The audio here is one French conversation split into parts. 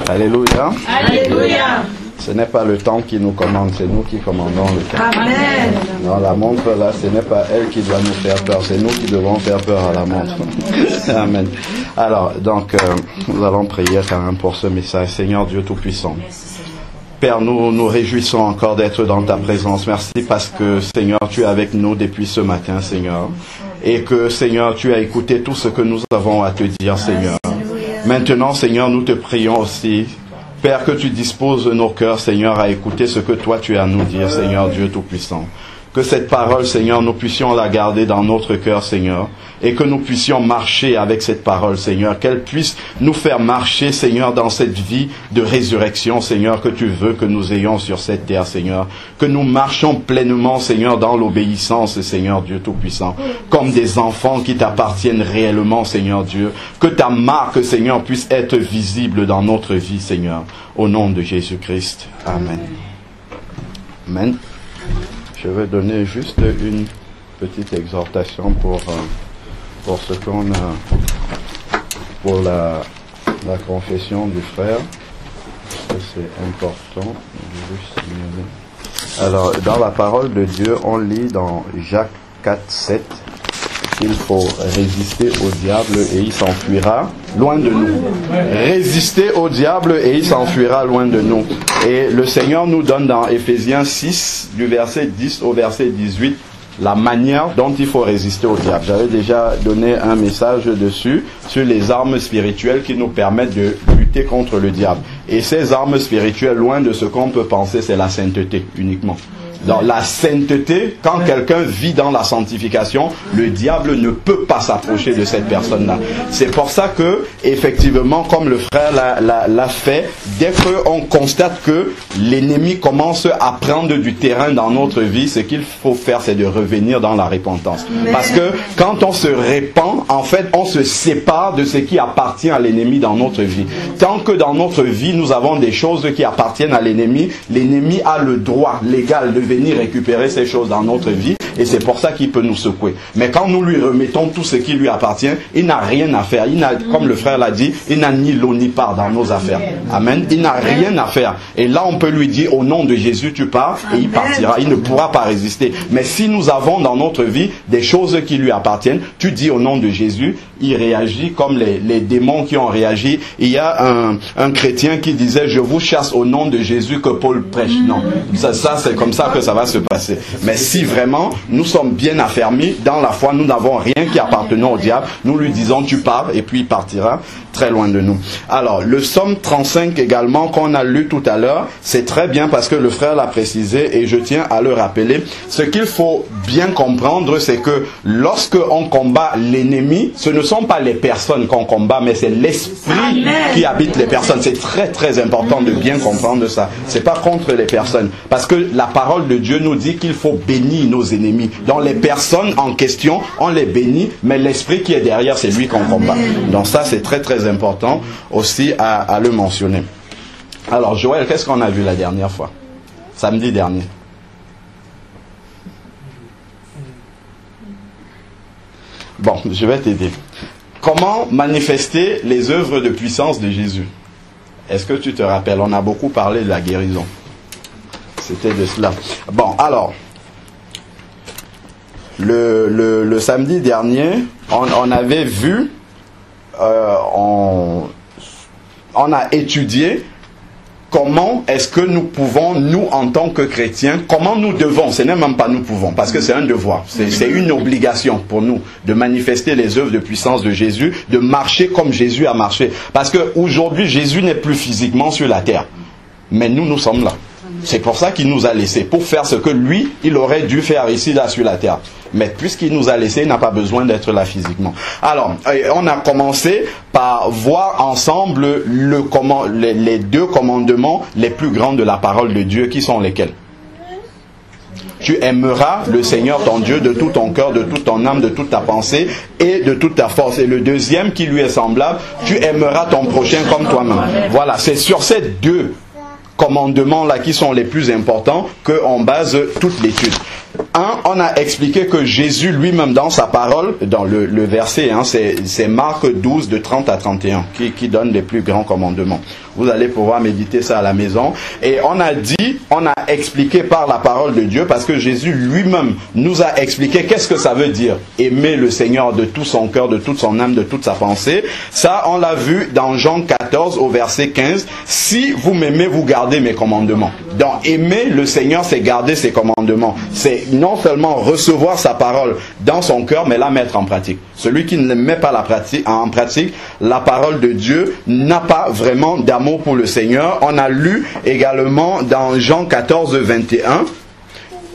Alléluia. Alléluia. Ce n'est pas le temps qui nous commande, c'est nous qui commandons le temps. Amen. Non, la montre là, ce n'est pas elle qui doit nous faire peur, c'est nous qui devons faire peur à la montre. Amen. Alors, donc, nous allons prier quand même pour ce message. Seigneur Dieu Tout-Puissant. Père, nous nous réjouissons encore d'être dans ta présence. Merci parce que, Seigneur, tu es avec nous depuis ce matin, Seigneur. Et que, Seigneur, tu as écouté tout ce que nous avons à te dire, Seigneur. Maintenant, Seigneur, nous te prions aussi, Père, que tu disposes nos cœurs, Seigneur, à écouter ce que toi tu as à nous dire, Seigneur Dieu Tout-Puissant. Que cette parole, Seigneur, nous puissions la garder dans notre cœur, Seigneur, et que nous puissions marcher avec cette parole, Seigneur, qu'elle puisse nous faire marcher, Seigneur, dans cette vie de résurrection, Seigneur, que tu veux que nous ayons sur cette terre, Seigneur. Que nous marchions pleinement, Seigneur, dans l'obéissance, Seigneur Dieu Tout-Puissant, comme des enfants qui t'appartiennent réellement, Seigneur Dieu. Que ta marque, Seigneur, puisse être visible dans notre vie, Seigneur, au nom de Jésus-Christ. Amen. Amen. Je vais donner juste une petite exhortation pour ce qu'on a, pour la confession du frère. C'est important. Alors, dans la parole de Dieu, on lit dans Jacques 4, 7, qu'il faut résister au diable et il s'enfuira loin de nous. Résister au diable et il s'enfuira loin de nous. Et le Seigneur nous donne dans Éphésiens 6, du verset 10 au verset 18, la manière dont il faut résister au diable. J'avais déjà donné un message dessus, sur les armes spirituelles qui nous permettent de lutter contre le diable. Et ces armes spirituelles, loin de ce qu'on peut penser, c'est la sainteté uniquement. Dans la sainteté, quand quelqu'un vit dans la sanctification, le diable ne peut pas s'approcher de cette personne-là. C'est pour ça que, effectivement, comme le frère l'a fait, dès qu'on constate que l'ennemi commence à prendre du terrain dans notre vie, ce qu'il faut faire, c'est de revenir dans la repentance. Parce que quand on se répand, en fait, on se sépare de ce qui appartient à l'ennemi dans notre vie. Tant que dans notre vie, nous avons des choses qui appartiennent à l'ennemi a le droit légal de venir récupérer ces choses dans notre vie, et c'est pour ça qu'il peut nous secouer. Mais quand nous lui remettons tout ce qui lui appartient, il n'a rien à faire. Il n'a, comme le frère l'a dit, il n'a ni lot ni part dans nos affaires. Amen. Il n'a rien à faire. Et là, on peut lui dire, au nom de Jésus, tu pars, et il partira. Il ne pourra pas résister. Mais si nous avons dans notre vie des choses qui lui appartiennent, tu dis au nom de Jésus, il réagit comme les démons qui ont réagi. Il y a un chrétien qui disait, je vous chasse au nom de Jésus que Paul prêche. Non. Ça c'est comme ça que ça va se passer. Mais si vraiment nous sommes bien affermis dans la foi, nous n'avons rien qui appartenant au diable, nous lui disons tu pars et puis il partira très loin de nous. Alors le psaume 35 également qu'on a lu tout à l'heure, c'est très bien parce que le frère l'a précisé et je tiens à le rappeler. Ce qu'il faut bien comprendre, c'est que lorsque on combat l'ennemi, ce ne sont pas les personnes qu'on combat, mais c'est l'esprit qui habite les personnes. C'est très très important de bien comprendre ça. C'est pas contre les personnes, parce que la parole de Dieu nous dit qu'il faut bénir nos ennemis. Donc les personnes en question, on les bénit, mais l'esprit qui est derrière, c'est lui qu'on combat. Donc ça, c'est très très important aussi à le mentionner. Alors Joël, qu'est-ce qu'on a vu la dernière fois? Samedi dernier. Bon, je vais t'aider. Comment manifester les œuvres de puissance de Jésus? Est-ce que tu te rappelles? On a beaucoup parlé de la guérison. C'était de cela. Bon, alors, le samedi dernier, on avait vu, on a étudié comment est-ce que nous pouvons, nous en tant que chrétiens, comment nous devons, ce n'est même pas nous pouvons, parce que c'est un devoir, c'est une obligation pour nous de manifester les œuvres de puissance de Jésus, de marcher comme Jésus a marché. Parce qu'aujourd'hui, Jésus n'est plus physiquement sur la terre, mais nous sommes là. C'est pour ça qu'il nous a laissés, pour faire ce que lui, il aurait dû faire ici, là, sur la terre. Mais puisqu'il nous a laissés, il n'a pas besoin d'être là physiquement. Alors, on a commencé par voir ensemble les deux commandements les plus grands de la parole de Dieu, qui sont lesquels? Tu aimeras le Seigneur ton Dieu de tout ton cœur, de toute ton âme, de toute ta pensée et de toute ta force. Et le deuxième qui lui est semblable, tu aimeras ton prochain comme toi-même. Voilà, c'est sur ces deux commandements là qui sont les plus importants qu'on base toute l'étude. on a expliqué que Jésus lui-même dans sa parole, dans le verset, hein, c'est Marc 12 de 30 à 31 qui donne les plus grands commandements. Vous allez pouvoir méditer ça à la maison. Et on a expliqué par la parole de Dieu, parce que Jésus lui-même nous a expliqué qu'est-ce que ça veut dire aimer le Seigneur de tout son cœur, de toute son âme, de toute sa pensée. Ça, on l'a vu dans Jean 14 au verset 15. Si vous m'aimez, vous gardez mes commandements. Donc aimer le Seigneur, c'est garder ses commandements. C'est non seulement recevoir sa parole dans son cœur, mais la mettre en pratique. Celui qui ne met pas en pratique la parole de Dieu n'a pas vraiment d'amour pour le Seigneur. On a lu également dans Jean 14, 21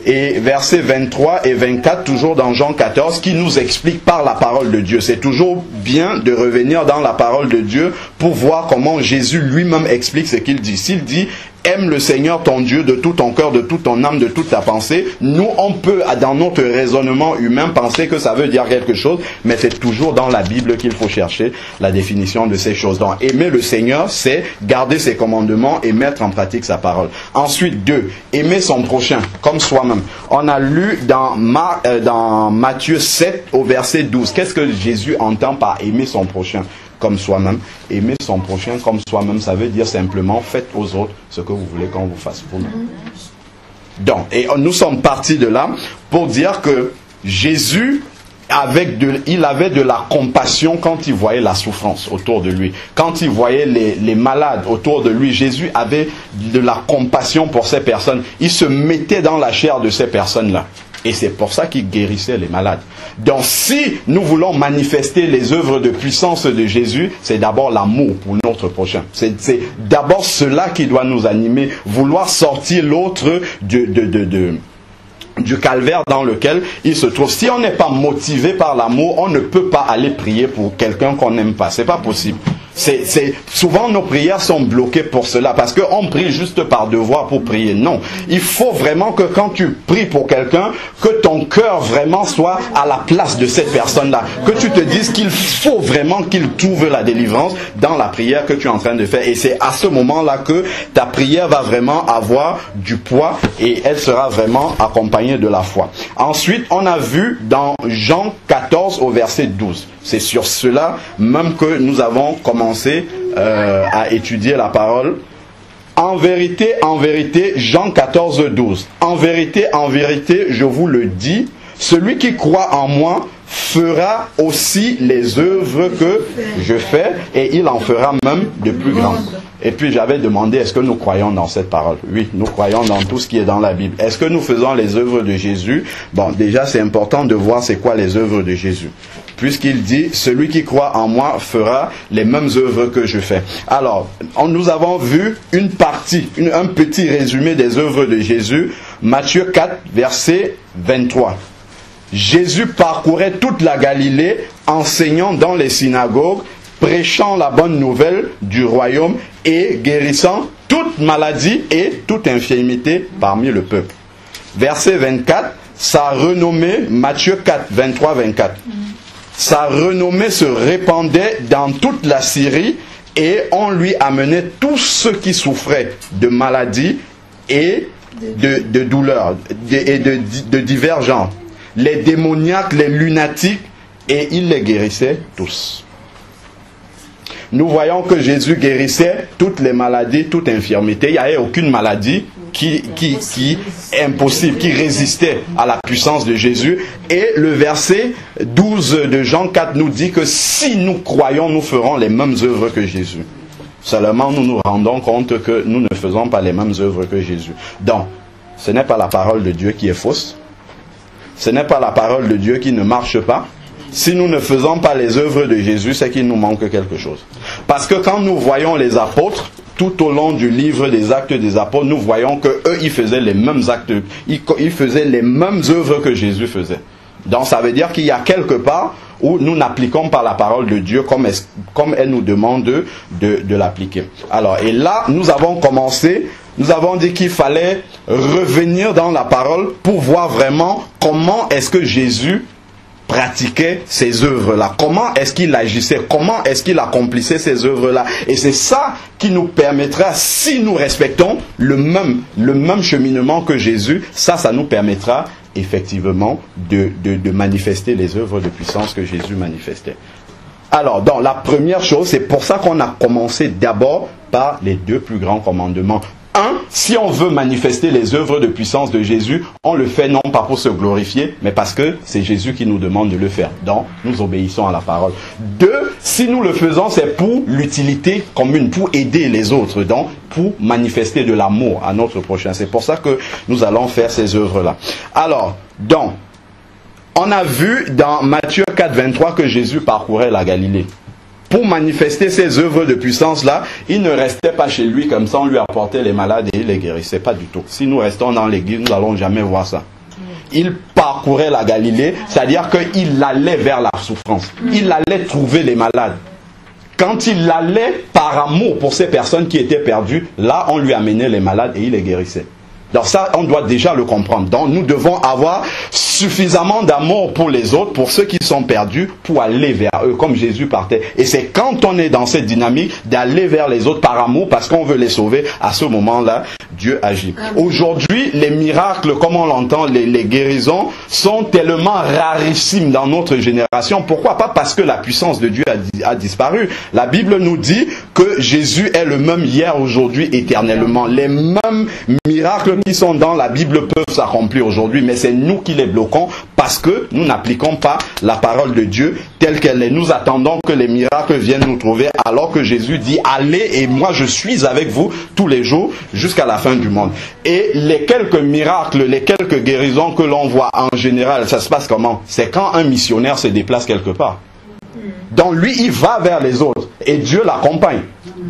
et versets 23 et 24, toujours dans Jean 14, qui nous explique par la parole de Dieu. C'est toujours bien de revenir dans la parole de Dieu pour voir comment Jésus lui-même explique ce qu'il dit. S'il dit aime le Seigneur ton Dieu de tout ton cœur, de toute ton âme, de toute ta pensée, nous on peut dans notre raisonnement humain penser que ça veut dire quelque chose, mais c'est toujours dans la Bible qu'il faut chercher la définition de ces choses. Donc aimer le Seigneur, c'est garder ses commandements et mettre en pratique sa parole. Ensuite, 2, aimer son prochain comme soi-même. On a lu dans Matthieu 7 au verset 12. Qu'est-ce que Jésus entend par aimer son prochain comme soi-même? Aimer son prochain comme soi-même, ça veut dire simplement faites aux autres ce que vous voulez qu'on vous fasse pour nous. Donc, et nous sommes partis de là pour dire que Jésus il avait de la compassion quand il voyait la souffrance autour de lui. Quand il voyait les malades autour de lui, Jésus avait de la compassion pour ces personnes. Il se mettait dans la chair de ces personnes-là. Et c'est pour ça qu'il guérissait les malades. Donc si nous voulons manifester les œuvres de puissance de Jésus, c'est d'abord l'amour pour notre prochain. C'est d'abord cela qui doit nous animer. Vouloir sortir l'autre du calvaire dans lequel il se trouve. Si on n'est pas motivé par l'amour, on ne peut pas aller prier pour quelqu'un qu'on n'aime pas. C'est pas possible. Souvent nos prières sont bloquées pour cela, parce qu'on prie juste par devoir pour prier. Non, il faut vraiment que quand tu pries pour quelqu'un, que ton cœur vraiment soit à la place de cette personne-là. Que tu te dises qu'il faut vraiment qu'il trouve la délivrance dans la prière que tu es en train de faire. Et c'est à ce moment-là que ta prière va vraiment avoir du poids et elle sera vraiment accompagnée de la foi. Ensuite, on a vu dans Jean 14 au verset 12. C'est sur cela même que nous avons commencé à étudier la parole. En vérité, Jean 14, 12. En vérité, je vous le dis, celui qui croit en moi fera aussi les œuvres que je fais, et il en fera même de plus grandes. Et puis j'avais demandé, est-ce que nous croyons dans cette parole? Oui, nous croyons dans tout ce qui est dans la Bible. Est-ce que nous faisons les œuvres de Jésus? Bon, déjà c'est important de voir c'est quoi les œuvres de Jésus. Puisqu'il dit, celui qui croit en moi fera les mêmes œuvres que je fais. Alors, nous avons vu une partie, un petit résumé des œuvres de Jésus. Matthieu 4, verset 23. Jésus parcourait toute la Galilée, enseignant dans les synagogues, prêchant la bonne nouvelle du royaume et guérissant toute maladie et toute infirmité parmi le peuple. Verset 24, sa renommée, Matthieu 4, 23, 24. Sa renommée se répandait dans toute la Syrie et on lui amenait tous ceux qui souffraient de maladies et de douleurs et de divers genres. Les démoniaques, les lunatiques, et il les guérissait tous. Nous voyons que Jésus guérissait toutes les maladies, toute infirmité. Il n'y avait aucune maladie qui est impossible, qui résistait à la puissance de Jésus. Et le verset 12 de Jean 4 nous dit que si nous croyons, nous ferons les mêmes œuvres que Jésus. Seulement nous nous rendons compte que nous ne faisons pas les mêmes œuvres que Jésus. Donc, ce n'est pas la parole de Dieu qui est fausse. Ce n'est pas la parole de Dieu qui ne marche pas. Si nous ne faisons pas les œuvres de Jésus, c'est qu'il nous manque quelque chose. Parce que quand nous voyons les apôtres, tout au long du livre des Actes des Apôtres, nous voyons que eux, ils faisaient les mêmes actes, ils faisaient les mêmes œuvres que Jésus faisait. Donc ça veut dire qu'il y a quelque part où nous n'appliquons pas la parole de Dieu comme elle nous demande de l'appliquer. Alors, et là, nous avons commencé, nous avons dit qu'il fallait revenir dans la parole pour voir vraiment comment est-ce que Jésus pratiquait ces œuvres-là. Comment est-ce qu'il agissait? Comment est-ce qu'il accomplissait ces œuvres-là? Et c'est ça qui nous permettra, si nous respectons le même cheminement que Jésus, ça nous permettra effectivement de manifester les œuvres de puissance que Jésus manifestait. Alors, dans la première chose, c'est pour ça qu'on a commencé d'abord par les 2 plus grands commandements. Si on veut manifester les œuvres de puissance de Jésus, on le fait non pas pour se glorifier, mais parce que c'est Jésus qui nous demande de le faire. Donc, nous obéissons à la parole. 2, si nous le faisons, c'est pour l'utilité commune, pour aider les autres, donc pour manifester de l'amour à notre prochain. C'est pour ça que nous allons faire ces œuvres-là. Alors, donc, on a vu dans Matthieu 4, 23 que Jésus parcourait la Galilée. Pour manifester ces œuvres de puissance-là, il ne restait pas chez lui comme ça, on lui apportait les malades et il les guérissait. Pas du tout. Si nous restons dans l'église, nous n'allons jamais voir ça. Il parcourait la Galilée, c'est-à-dire qu'il allait vers la souffrance. Il allait trouver les malades. Quand il allait par amour pour ces personnes qui étaient perdues, là, on lui amenait les malades et il les guérissait. Donc ça, on doit déjà le comprendre. Donc nous devons avoir suffisamment d'amour pour les autres, pour ceux qui sont perdus, pour aller vers eux, comme Jésus partait. Et c'est quand on est dans cette dynamique d'aller vers les autres par amour, parce qu'on veut les sauver, à ce moment-là, Dieu agit. Aujourd'hui, les miracles, comme on l'entend, les guérisons, sont tellement rarissimes dans notre génération. Pourquoi? Pas parce que la puissance de Dieu a disparu. La Bible nous dit que Jésus est le même hier, aujourd'hui, éternellement. Les mêmes miracles qui sont dans la Bible peuvent s'accomplir aujourd'hui, mais c'est nous qui les bloquons parce que nous n'appliquons pas la parole de Dieu telle qu'elle est. Nous attendons que les miracles viennent nous trouver alors que Jésus dit allez et moi je suis avec vous tous les jours jusqu'à la fin du monde. Et les quelques miracles, les quelques guérisons que l'on voit en général, ça se passe comment? C'est quand un missionnaire se déplace quelque part. Donc lui, il va vers les autres et Dieu l'accompagne.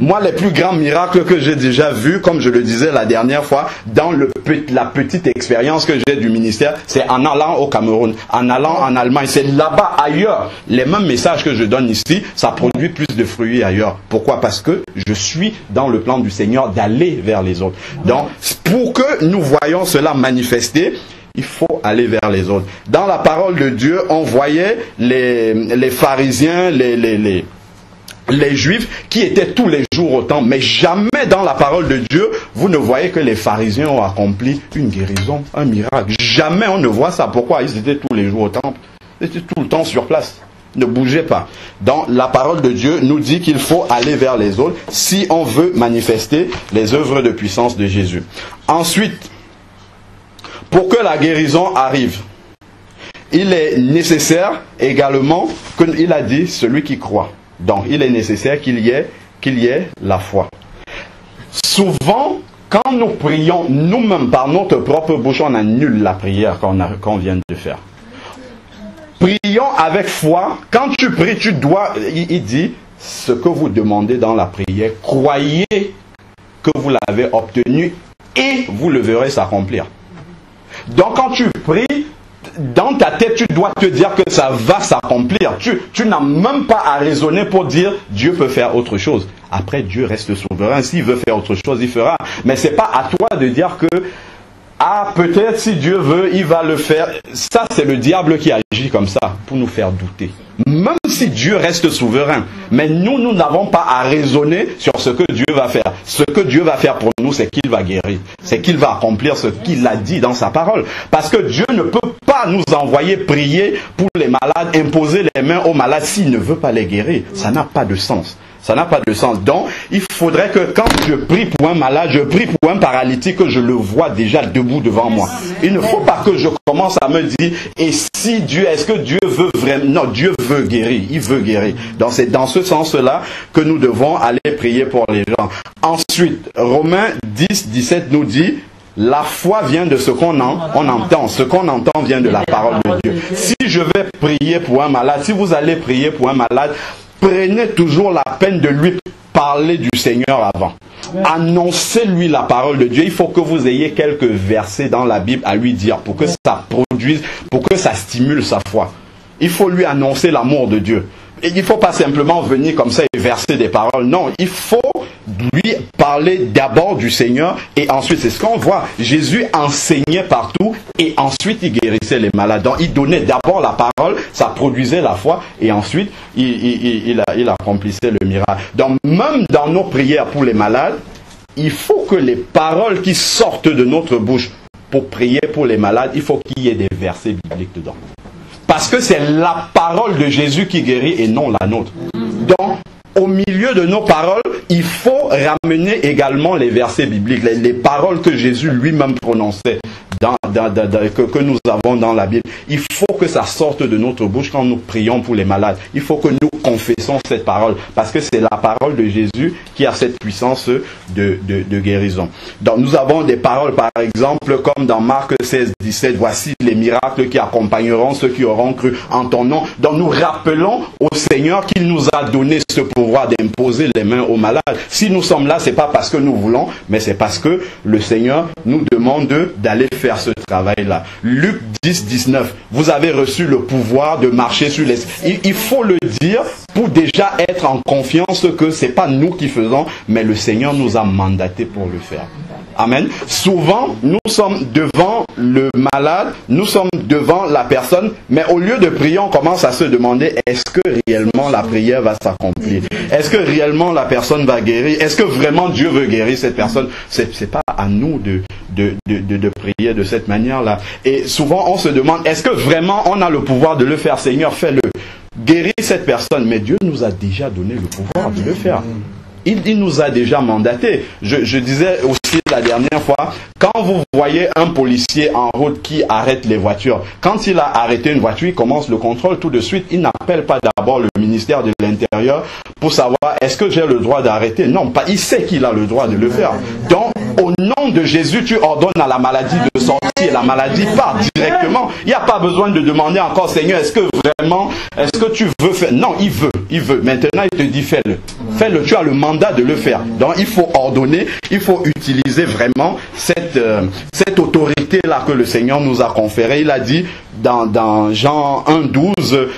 Moi, les plus grands miracles que j'ai déjà vus, comme je le disais la dernière fois, dans la petite expérience que j'ai du ministère, c'est en allant au Cameroun, en allant en Allemagne. C'est là-bas, ailleurs. Les mêmes messages que je donne ici, ça produit plus de fruits ailleurs. Pourquoi? Parce que je suis dans le plan du Seigneur d'aller vers les autres. Donc, pour que nous voyions cela manifester, il faut aller vers les autres. Dans la parole de Dieu, on voyait les pharisiens, les juifs qui étaient tous les jours au temple. Mais jamais dans la parole de Dieu, vous ne voyez que les pharisiens ont accompli une guérison, un miracle. Jamais on ne voit ça. Pourquoi? Ils étaient tous les jours au temple. Ils étaient tout le temps sur place. Ne bougez pas. Donc la parole de Dieu nous dit qu'il faut aller vers les autres si on veut manifester les œuvres de puissance de Jésus. Ensuite, pour que la guérison arrive, il est nécessaire également, qu'il a dit, celui qui croit. Donc, il est nécessaire qu'il y ait la foi. Souvent, quand nous prions nous-mêmes par notre propre bouche, on annule la prière qu'on vient de faire. Prions avec foi. Quand tu pries, tu dois, il dit, ce que vous demandez dans la prière, croyez que vous l'avez obtenu et vous le verrez s'accomplir. Donc quand tu pries, dans ta tête, tu dois te dire que ça va s'accomplir. Tu n'as même pas à raisonner pour dire Dieu peut faire autre chose. Après, Dieu reste souverain. S'il veut faire autre chose, il fera. Mais ce n'est pas à toi de dire que peut-être si Dieu veut, il va le faire. Ça, c'est le diable qui agit comme ça pour nous faire douter. Même si Dieu reste souverain. Mais nous n'avons pas à raisonner sur ce que Dieu va faire. Ce que Dieu va faire pour nous, c'est qu'il va guérir. C'est qu'il va accomplir ce qu'il a dit dans sa parole. Parce que Dieu ne peut pas nous envoyer prier pour les malades, imposer les mains aux malades s'il ne veut pas les guérir. Ça n'a pas de sens. Ça n'a pas de sens. Donc, il faudrait que quand je prie pour un malade, je prie pour un paralytique, que je le vois déjà debout devant moi. Il ne faut pas que je commence à me dire, et si Dieu, est-ce que Dieu veut vraiment? Non, Dieu veut guérir. Il veut guérir. Donc, c'est dans ce sens-là que nous devons aller prier pour les gens. Ensuite, Romains 10, 17 nous dit, la foi vient de ce qu'on entend. Ce qu'on entend vient de la parole de Dieu. Si je vais prier pour un malade, si vous allez prier pour un malade, prenez toujours la peine de lui parler du Seigneur avant. Annoncez-lui la parole de Dieu. Il faut que vous ayez quelques versets dans la Bible à lui dire pour que ça produise, pour que ça stimule sa foi. Il faut lui annoncer l'amour de Dieu. Et il ne faut pas simplement venir comme ça et verser des paroles. Non, il faut lui parler d'abord du Seigneur et ensuite, c'est ce qu'on voit. Jésus enseignait partout et ensuite il guérissait les malades. Donc il donnait d'abord la parole, ça produisait la foi et ensuite il accomplissait le miracle. Donc même dans nos prières pour les malades, il faut que les paroles qui sortent de notre bouche pour prier pour les malades, il faut qu'il y ait des versets bibliques dedans. Parce que c'est la parole de Jésus qui guérit et non la nôtre. Donc, au milieu de nos paroles, il faut ramener également les versets bibliques, les paroles que Jésus lui-même prononçait, que nous avons dans la Bible. Il faut que ça sorte de notre bouche quand nous prions pour les malades. Il faut que nous confessons cette parole, parce que c'est la parole de Jésus qui a cette puissance de guérison. Donc nous avons des paroles, par exemple, comme dans Marc 16, 17, voici les miracles qui accompagneront ceux qui auront cru en ton nom. Donc nous rappelons au Seigneur qu'il nous a donné ce pouvoir d'imposer les mains aux malades. Si nous sommes là, c'est pas parce que nous voulons, mais c'est parce que le Seigneur nous demande d'aller faire ce travail-là. Luc 10, 19, vous avez reçu le pouvoir de marcher sur les... Il faut le dire pour déjà être en confiance que c'est pas nous qui faisons, mais le Seigneur nous a mandaté pour le faire. Amen. Souvent, nous sommes devant le malade, nous sommes devant la personne, mais au lieu de prier, on commence à se demander, est-ce que réellement la prière va s'accomplir? Est-ce que réellement la personne va guérir? Est-ce que vraiment Dieu veut guérir cette personne? C'est pas à nous de prier de cette manière-là. Et souvent, on se demande, est-ce que vraiment on a le pouvoir de le faire? Seigneur, fais-le. Guérir cette personne, mais Dieu nous a déjà donné le pouvoir de le faire. Il nous a déjà mandaté. Je disais aussi la dernière fois, quand vous voyez un policier en route qui arrête les voitures, quand il a arrêté une voiture, il commence le contrôle tout de suite. Il n'appelle pas d'abord le ministère de l'Intérieur pour savoir est-ce que j'ai le droit d'arrêter. Non, pas. Il sait qu'il a le droit de le faire. Donc, au nom de Jésus, tu ordonnes à la maladie de sortir et la maladie part directement. Il n'y a pas besoin de demander encore, Seigneur, est-ce que vraiment, est-ce que tu veux faire? Non, il veut. Maintenant, il te dit, fais-le. Fais-le, tu as le mandat de le faire. Donc, il faut ordonner, il faut utiliser vraiment cette autorité-là que le Seigneur nous a conférée. Il a dit dans Jean 1, 12,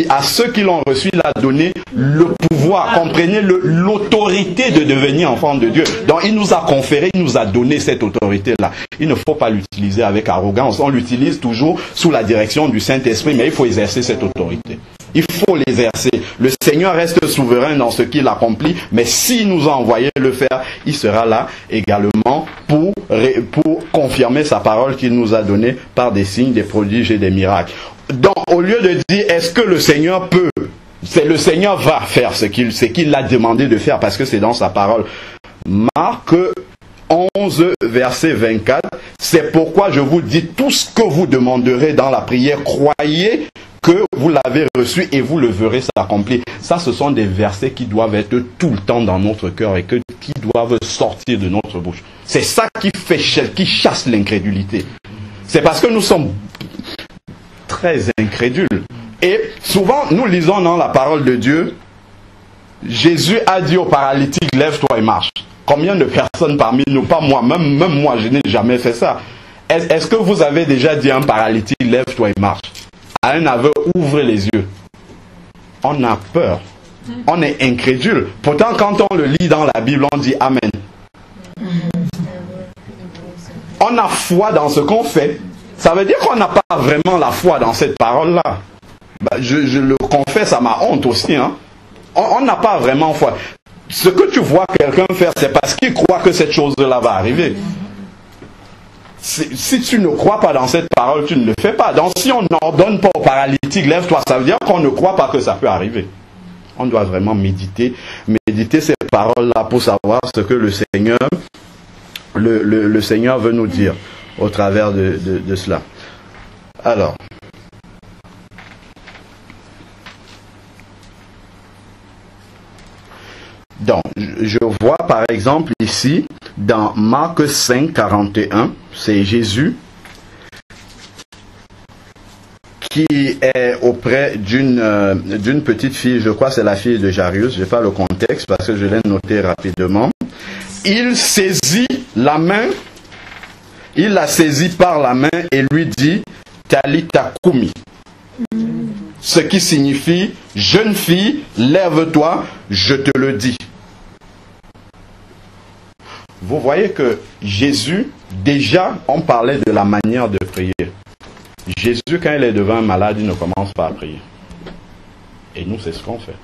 à ceux qui l'ont reçu, il a donné le pouvoir. Comprenez l'autorité de devenir enfant de Dieu. Donc, il nous a conféré, il nous a donné cette autorité-là. Il ne faut pas l'utiliser avec arrogance. On l'utilise toujours sous la direction du Saint-Esprit, mais il faut exercer cette autorité. Il faut l'exercer. Le Seigneur reste souverain dans ce qu'il accomplit, mais s'il nous a envoyé le faire, il sera là également pour confirmer sa parole qu'il nous a donnée par des signes, des prodiges et des miracles. Donc, au lieu de dire, est-ce que le Seigneur peut? C'est le Seigneur va faire ce qu'il a demandé de faire parce que c'est dans sa parole. Marc 11, verset 24, c'est pourquoi je vous dis tout ce que vous demanderez dans la prière, croyez que vous l'avez reçu et vous le verrez s'accomplir. Ça, ce sont des versets qui doivent être tout le temps dans notre cœur et qui doivent sortir de notre bouche. C'est ça qui chasse l'incrédulité. C'est parce que nous sommes très incrédules. Et souvent, nous lisons dans la parole de Dieu, Jésus a dit au paralytique, lève-toi et marche. Combien de personnes parmi nous, pas moi, même moi, je n'ai jamais fait ça. Est-ce que vous avez déjà dit à un paralytique, lève-toi et marche? À un aveugle, ouvre les yeux. On a peur. On est incrédule. Pourtant, quand on le lit dans la Bible, on dit Amen. On a foi dans ce qu'on fait. Ça veut dire qu'on n'a pas vraiment la foi dans cette parole-là. Je le confesse à ma honte aussi. Hein. On n'a pas vraiment foi. Ce que tu vois quelqu'un faire, c'est parce qu'il croit que cette chose-là va arriver. Si tu ne crois pas dans cette parole, tu ne le fais pas. Donc si on n'ordonne pas au paralytique, lève-toi, ça veut dire qu'on ne croit pas que ça peut arriver. On doit vraiment méditer ces paroles-là pour savoir ce que le Seigneur, le Seigneur veut nous dire au travers de cela. Alors, donc, je vois par exemple ici, dans Marc 5, 41, c'est Jésus qui est auprès d'une petite fille, je crois que c'est la fille de Jairus, je n'ai pas le contexte parce que je l'ai noté rapidement. Il saisit la main, il la saisit par la main et lui dit Talita Kumi. Ce qui signifie, jeune fille, lève-toi, je te le dis. Vous voyez que Jésus, déjà, on parlait de la manière de prier. Jésus, quand il est devant un malade, il ne commence pas à prier. Et nous, c'est ce qu'on fait.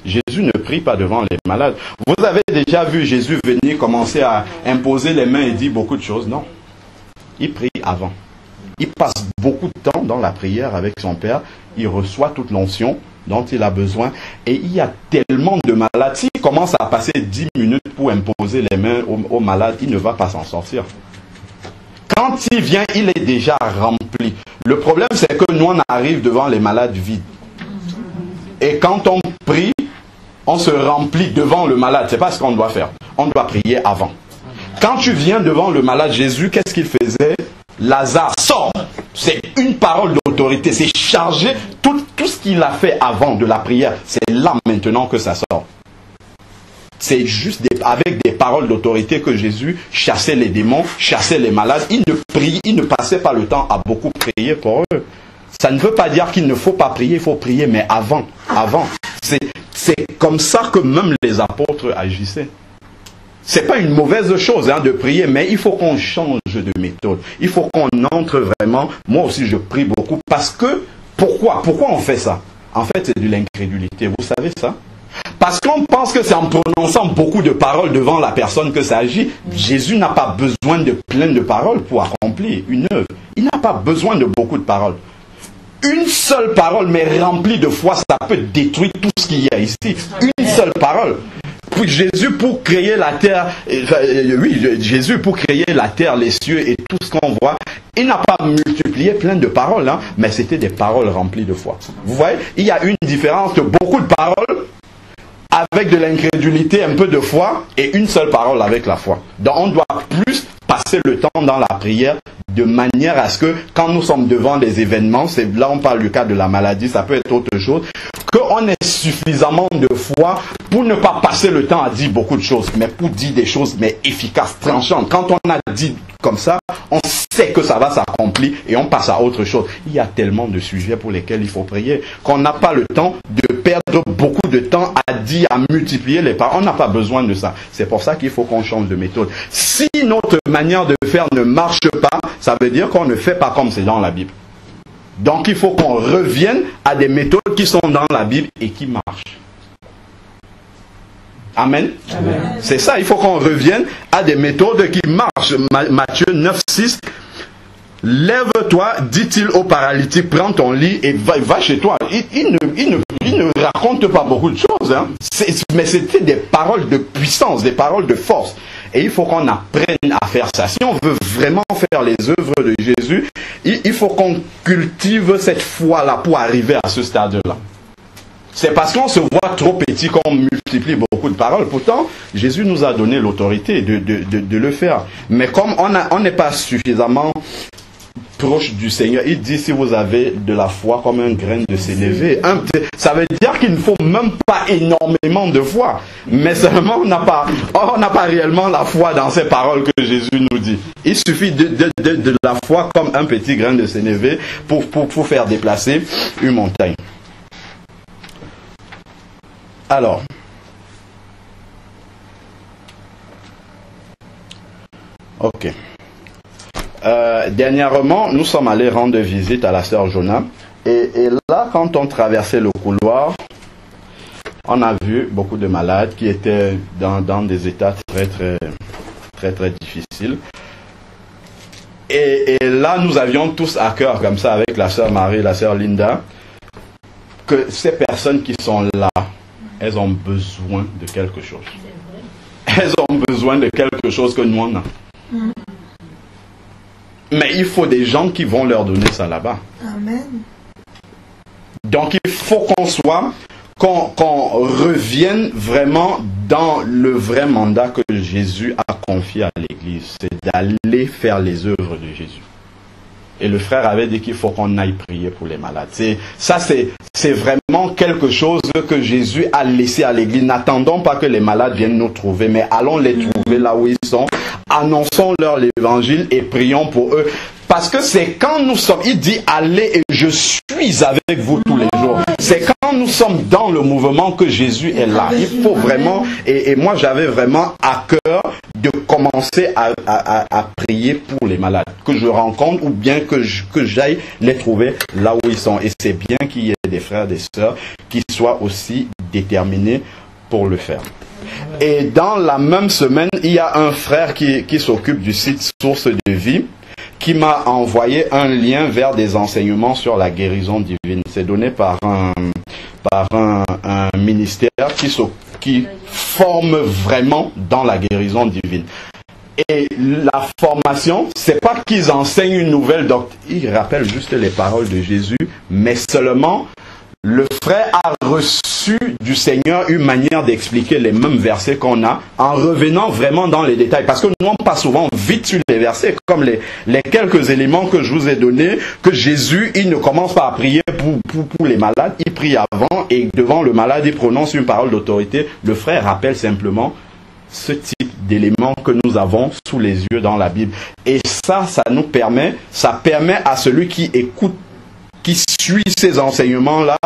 Jésus ne prie pas devant les malades. Vous avez déjà vu Jésus venir commencer à imposer les mains et dire beaucoup de choses? Non. il prie avant. Il passe beaucoup de temps dans la prière avec son Père. Il reçoit toute l'onction dont il a besoin. Et il y a tellement de malades. S'il commence à passer 10 minutes pour imposer les mains aux malades, il ne va pas s'en sortir. Quand il vient, il est déjà rempli. Le problème, c'est que nous, on arrive devant les malades vides. Et quand on prie, on se remplit devant le malade. C'est pas ce qu'on doit faire. On doit prier avant. Quand tu viens devant le malade, Jésus, qu'est-ce qu'il faisait? Lazare, sort. C'est une parole d'autorité. C'est chargé. Tout ce qu'il a fait avant de la prière, c'est là maintenant que ça sort. C'est juste avec des paroles d'autorité que Jésus chassait les démons, chassait les malades. Il ne passait pas le temps à beaucoup prier pour eux. Ça ne veut pas dire qu'il ne faut pas prier, il faut prier, mais avant. C'est comme ça que même les apôtres agissaient. C'est pas une mauvaise chose de prier, mais il faut qu'on change de méthode. Il faut qu'on entre vraiment. Moi aussi, je prie beaucoup parce que, pourquoi on fait ça? En fait, c'est de l'incrédulité. Vous savez ça? Parce qu'on pense que c'est en prononçant beaucoup de paroles devant la personne que ça agit. Jésus n'a pas besoin de plein de paroles pour accomplir une œuvre. Il n'a pas besoin de beaucoup de paroles. Une seule parole, mais remplie de foi, ça peut détruire tout ce qu'il y a ici. Une seule parole. Puis Jésus, pour créer la terre, Jésus, pour créer la terre, les cieux et tout ce qu'on voit, il n'a pas multiplié plein de paroles, mais c'était des paroles remplies de foi. Vous voyez, il y a une différence de beaucoup de paroles avec de l'incrédulité, un peu de foi, et une seule parole avec la foi. Donc on doit plus passer le temps dans la prière de manière à ce que quand nous sommes devant des événements, c'est là on parle du cas de la maladie, ça peut être autre chose, qu'on ait suffisamment de foi pour ne pas passer le temps à dire beaucoup de choses, mais pour dire des choses mais efficaces, tranchantes. Quand on a dit comme ça, on sait que ça va s'accomplir et on passe à autre chose. Il y a tellement de sujets pour lesquels il faut prier qu'on n'a pas le temps de perdre beaucoup de temps à dire, à multiplier les paroles. On n'a pas besoin de ça. C'est pour ça qu'il faut qu'on change de méthode. Si notre manière de faire ne marche pas, ça veut dire qu'on ne fait pas comme c'est dans la Bible. Donc il faut qu'on revienne à des méthodes qui sont dans la Bible et qui marchent. Amen. Amen. C'est ça, il faut qu'on revienne à des méthodes qui marchent. Matthieu 9, 6. Lève-toi, dit-il au paralytique, prends ton lit et va chez toi. Il ne raconte pas beaucoup de choses, mais c'était des paroles de puissance, des paroles de force. Et il faut qu'on apprenne à faire ça. Si on veut vraiment faire les œuvres de Jésus, il faut qu'on cultive cette foi-là pour arriver à ce stade-là. C'est parce qu'on se voit trop petit qu'on multiplie beaucoup de paroles. Pourtant, Jésus nous a donné l'autorité de le faire. Mais comme on n'est pas suffisamment proche du Seigneur, il dit si vous avez de la foi comme un grain de sénévé, ça veut dire qu'il ne faut même pas énormément de foi, mais seulement on n'a pas réellement la foi dans ces paroles que Jésus nous dit. Il suffit de la foi comme un petit grain de sénévé pour faire déplacer une montagne. Alors, ok. Dernièrement, nous sommes allés rendre visite à la sœur Jonah. Et là, quand on traversait le couloir, on a vu beaucoup de malades qui étaient dans des états très difficiles. Et là, nous avions tous à cœur, comme ça, avec la sœur Marie, la sœur Linda, que ces personnes qui sont là, elles ont besoin de quelque chose. Elles ont besoin de quelque chose que nous on a. Mais il faut des gens qui vont leur donner ça là-bas. Amen. Donc il faut qu'on revienne vraiment dans le vrai mandat que Jésus a confié à l'Église. C'est d'aller faire les œuvres de Jésus. Et le frère avait dit qu'il faut qu'on aille prier pour les malades. C'est vraiment quelque chose que Jésus a laissé à l'Église. N'attendons pas que les malades viennent nous trouver, mais allons les trouver là où ils sont. Annonçons leur l'évangile et prions pour eux. Parce que c'est quand nous sommes, il dit allez et je suis avec vous tous les jours. C'est quand nous sommes dans le mouvement que Jésus est là. Il faut vraiment, et moi j'avais vraiment à cœur de commencer à prier pour les malades que je rencontre ou bien que j'aille les trouver là où ils sont. Et c'est bien qu'il y ait des frères et des sœurs qui soient aussi déterminés pour le faire. Et dans la même semaine, il y a un frère qui s'occupe du site Source de Vie qui m'a envoyé un lien vers des enseignements sur la guérison divine. C'est donné par un ministère qui forme vraiment dans la guérison divine. Et la formation, c'est pas qu'ils enseignent une nouvelle doctrine, ils rappellent juste les paroles de Jésus, mais seulement le frère a reçu du Seigneur une manière d'expliquer les mêmes versets qu'on a, en revenant vraiment dans les détails. Parce que nous, on passe souvent vite sur les versets, comme les quelques éléments que je vous ai donnés, que Jésus, il ne commence pas à prier pour les malades, il prie avant, et devant le malade, il prononce une parole d'autorité. Le frère rappelle simplement ce type d'éléments que nous avons sous les yeux dans la Bible. Et ça permet à celui qui écoute, qui suit ces enseignements-là,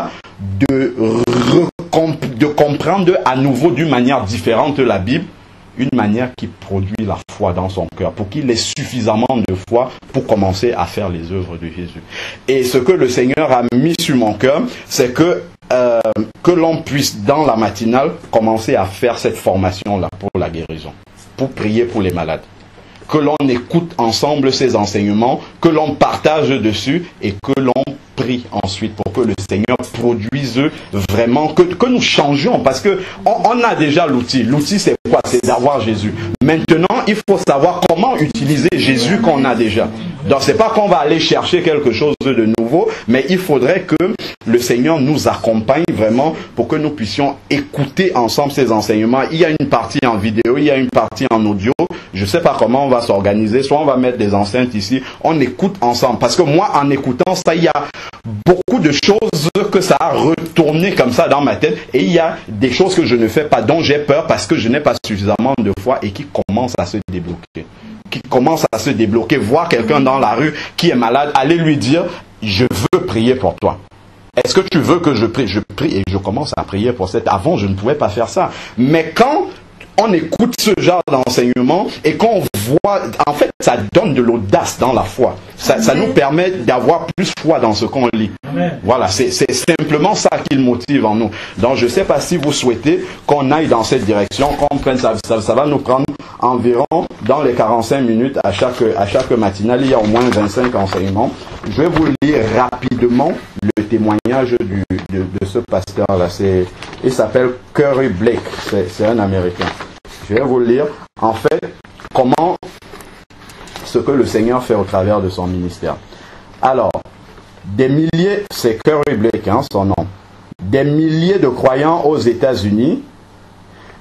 de comprendre à nouveau d'une manière différente la Bible, une manière qui produit la foi dans son cœur, pour qu'il ait suffisamment de foi pour commencer à faire les œuvres de Jésus. Et ce que le Seigneur a mis sur mon cœur, c'est que l'on puisse, dans la matinale, commencer à faire cette formation-là pour la guérison, pour prier pour les malades. Que l'on écoute ensemble ces enseignements, que l'on partage dessus et que l'on prie ensuite pour que le Seigneur produise vraiment, que nous changions, parce que on a déjà l'outil. L'outil, c'est quoi? C'est d'avoir Jésus. Maintenant, il faut savoir comment utiliser Jésus qu'on a déjà. Donc, c'est pas qu'on va aller chercher quelque chose de nouveau, mais il faudrait que le Seigneur nous accompagne vraiment pour que nous puissions écouter ensemble ces enseignements. Il y a une partie en vidéo, il y a une partie en audio. Je ne sais pas comment on va s'organiser. Soit on va mettre des enceintes ici, on écoute ensemble. Parce que moi, en écoutant ça, il y a beaucoup de choses que ça a retourné comme ça dans ma tête. Et il y a des choses que je ne fais pas, dont j'ai peur parce que je n'ai pas suffisamment de foi et qui commencent à se débloquer. Voir quelqu'un dans la rue qui est malade, aller lui dire, je veux prier pour toi. Est-ce que tu veux que je prie? Je prie et je commence à prier pour cette. Avant, je ne pouvais pas faire ça. Mais quand on écoute ce genre d'enseignement et qu'on voit, en fait, ça donne de l'audace dans la foi. Ça nous permet d'avoir plus foi dans ce qu'on lit. Amen. Voilà, c'est simplement ça qui le motive en nous. Donc, je ne sais pas si vous souhaitez qu'on aille dans cette direction, qu'on prenne ça va nous prendre environ, dans les 45 minutes à chaque matinale, il y a au moins 25 enseignements. Je vais vous lire rapidement le témoignage de ce pasteur-là. Il s'appelle Curry Blake, c'est un Américain. Je vais vous lire, en fait, comment ce que le Seigneur fait au travers de son ministère. Alors, des milliers, c'est Curry Blake, son nom, des milliers de croyants aux États-Unis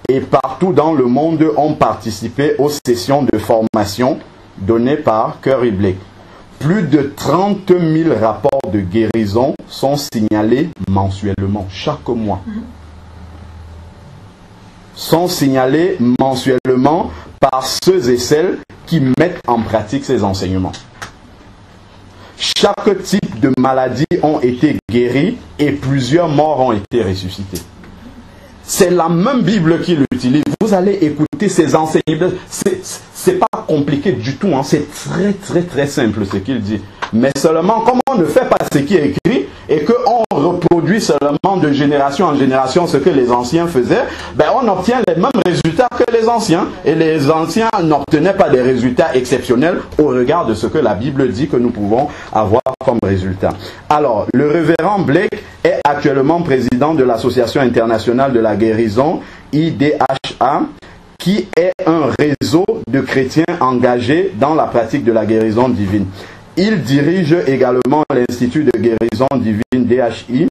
et partout dans le monde ont participé aux sessions de formation données par Curry Blake. Plus de 30 000 rapports de guérison sont signalés mensuellement, chaque mois. Sont signalés mensuellement par ceux et celles qui mettent en pratique ces enseignements. Chaque type de maladie ont été guéris et plusieurs morts ont été ressuscités. C'est la même Bible qu'il utilise. Vous allez écouter ces enseignements. C'est pas compliqué du tout. C'est très très très simple ce qu'il dit. Mais seulement, comme on ne fait pas ce qui est écrit et qu'on reproduit seulement de génération en génération ce que les anciens faisaient, on obtient les mêmes résultats que les anciens. Et les anciens n'obtenaient pas des résultats exceptionnels au regard de ce que la Bible dit que nous pouvons avoir comme résultat. Alors, le révérend Blake est actuellement président de l'Association internationale de la guérison, IDHA, qui est un réseau de chrétiens engagés dans la pratique de la guérison divine. Il dirige également l'Institut de guérison divine DHI,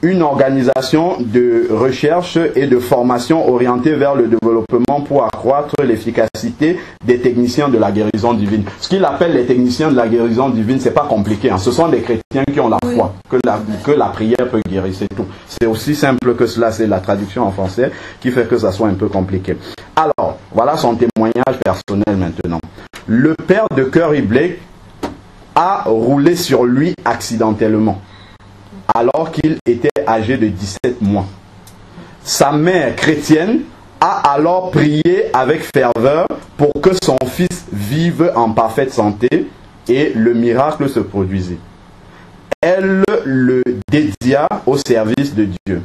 une organisation de recherche et de formation orientée vers le développement pour accroître l'efficacité des techniciens de la guérison divine. Ce qu'il appelle les techniciens de la guérison divine, c'est pas compliqué. Ce sont des chrétiens qui ont la foi, que la prière peut guérir, c'est tout. C'est aussi simple que cela, c'est la traduction en français qui fait que ça soit un peu compliqué. Alors, voilà son témoignage personnel maintenant. Le père de Curry Blake a roulé sur lui accidentellement, alors qu'il était âgé de 17 mois. Sa mère chrétienne a alors prié avec ferveur pour que son fils vive en parfaite santé et le miracle se produisit. Elle le dédia au service de Dieu.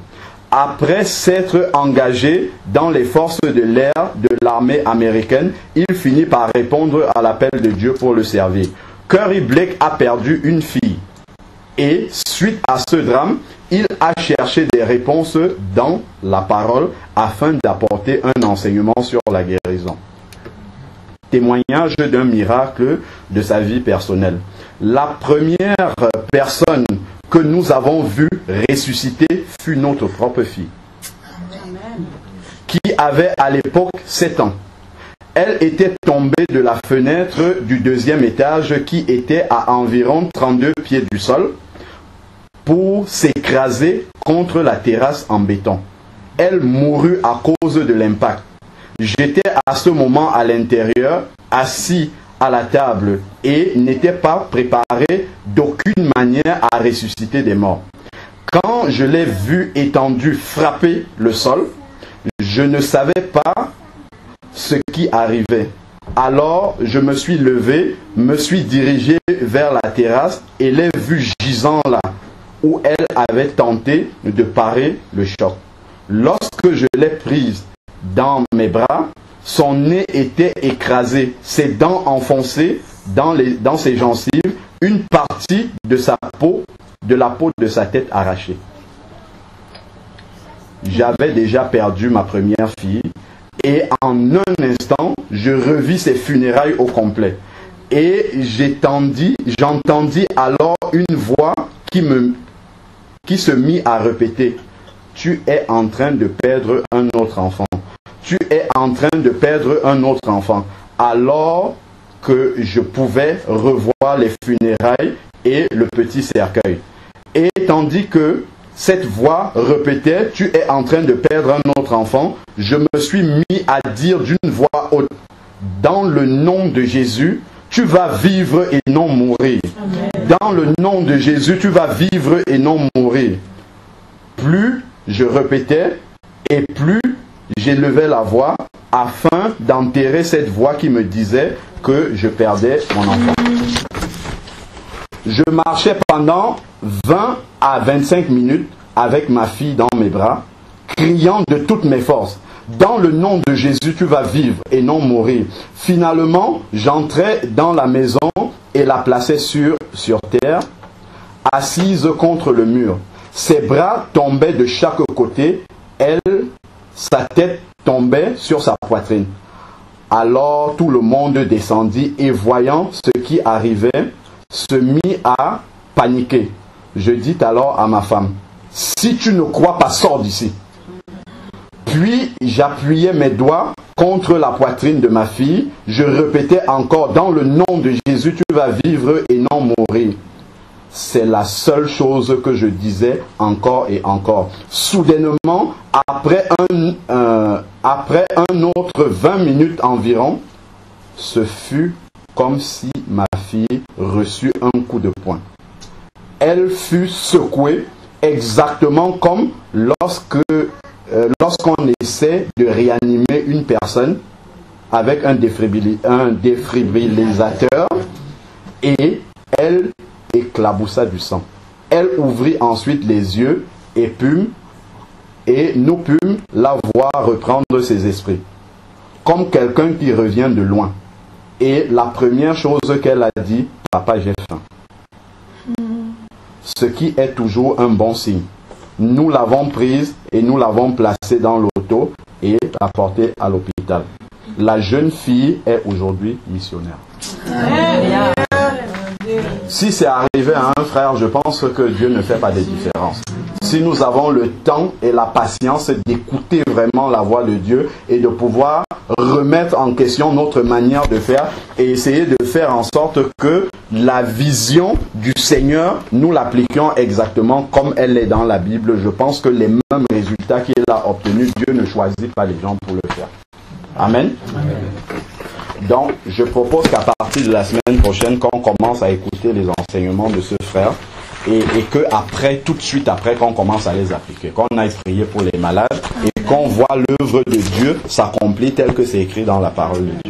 Après s'être engagé dans les forces de l'air de l'armée américaine, il finit par répondre à l'appel de Dieu pour le servir. Curry Blake a perdu une fille. Et suite à ce drame, il a cherché des réponses dans la parole afin d'apporter un enseignement sur la guérison. Témoignage d'un miracle de sa vie personnelle. La première personne que nous avons vue ressusciter fut notre propre fille, qui avait à l'époque 7 ans. Elle était tombée de la fenêtre du 2e étage qui était à environ 32 pieds du sol pour s'écraser contre la terrasse en béton. Elle mourut à cause de l'impact. J'étais à ce moment à l'intérieur, assis à la table et n'était pas préparé d'aucune manière à ressusciter des morts. Quand je l'ai vue étendue frapper le sol, je ne savais pas ce qui arrivait. Alors je me suis levé, me suis dirigé vers la terrasse et l'ai vue gisant là, où elle avait tenté de parer le choc. Lorsque je l'ai prise dans mes bras, son nez était écrasé, ses dents enfoncées dans ses gencives, une partie de sa peau, de la peau de sa tête arrachée. J'avais déjà perdu ma première fille et en un instant, je revis ses funérailles au complet. Et j'entendis alors une voix qui se mit à répéter: tu es en train de perdre un autre enfant. Tu es en train de perdre un autre enfant. Alors que je pouvais revoir les funérailles et le petit cercueil. Et tandis que cette voix répétait: tu es en train de perdre un autre enfant, je me suis mis à dire d'une voix haute: dans le nom de Jésus, tu vas vivre et non mourir. Amen. Dans le nom de Jésus, tu vas vivre et non mourir. Plus je répétais et plus j'élevais la voix afin d'enterrer cette voix qui me disait que je perdais mon enfant. Je marchais pendant 20 à 25 minutes avec ma fille dans mes bras, criant de toutes mes forces: dans le nom de Jésus, tu vas vivre et non mourir. Finalement, j'entrais dans la maison et la plaçais sur terre, assise contre le mur. Ses bras tombaient de chaque côté, sa tête tombait sur sa poitrine. Alors tout le monde descendit et voyant ce qui arrivait, se mit à paniquer. Je dis alors à ma femme: si tu ne crois pas, sors d'ici. Puis j'appuyais mes doigts contre la poitrine de ma fille. Je répétais encore: dans le nom de Jésus, tu vas vivre et non mourir. C'est la seule chose que je disais encore et encore. Soudainement, après un autre 20 minutes environ, ce fut comme si ma fille reçut un coup de poing. Elle fut secouée exactement comme lorsqu'on essaie de réanimer une personne avec un défibrillateur, et elle éclaboussa du sang. Elle ouvrit ensuite les yeux et nous pûmes la voir reprendre ses esprits, comme quelqu'un qui revient de loin. Et la première chose qu'elle a dit: papa, j'ai faim. Ce qui est toujours un bon signe. Nous l'avons prise et nous l'avons placée dans l'auto et apportée à l'hôpital. La jeune fille est aujourd'hui missionnaire. Si c'est arrivé à un frère, je pense que Dieu ne fait pas de différence. Si nous avons le temps et la patience d'écouter vraiment la voix de Dieu et de pouvoir remettre en question notre manière de faire et essayer de faire en sorte que la vision du Seigneur, nous l'appliquions exactement comme elle est dans la Bible, je pense que les mêmes résultats qu'il a obtenus, Dieu ne choisit pas les gens pour le faire. Amen. Amen. Donc, je propose qu'à partir de la semaine prochaine, qu'on commence à écouter les enseignements de ce frère et que après, tout de suite après, qu'on commence à les appliquer, qu'on aille prier pour les malades et qu'on voit l'œuvre de Dieu s'accomplir tel que c'est écrit dans la parole de Dieu.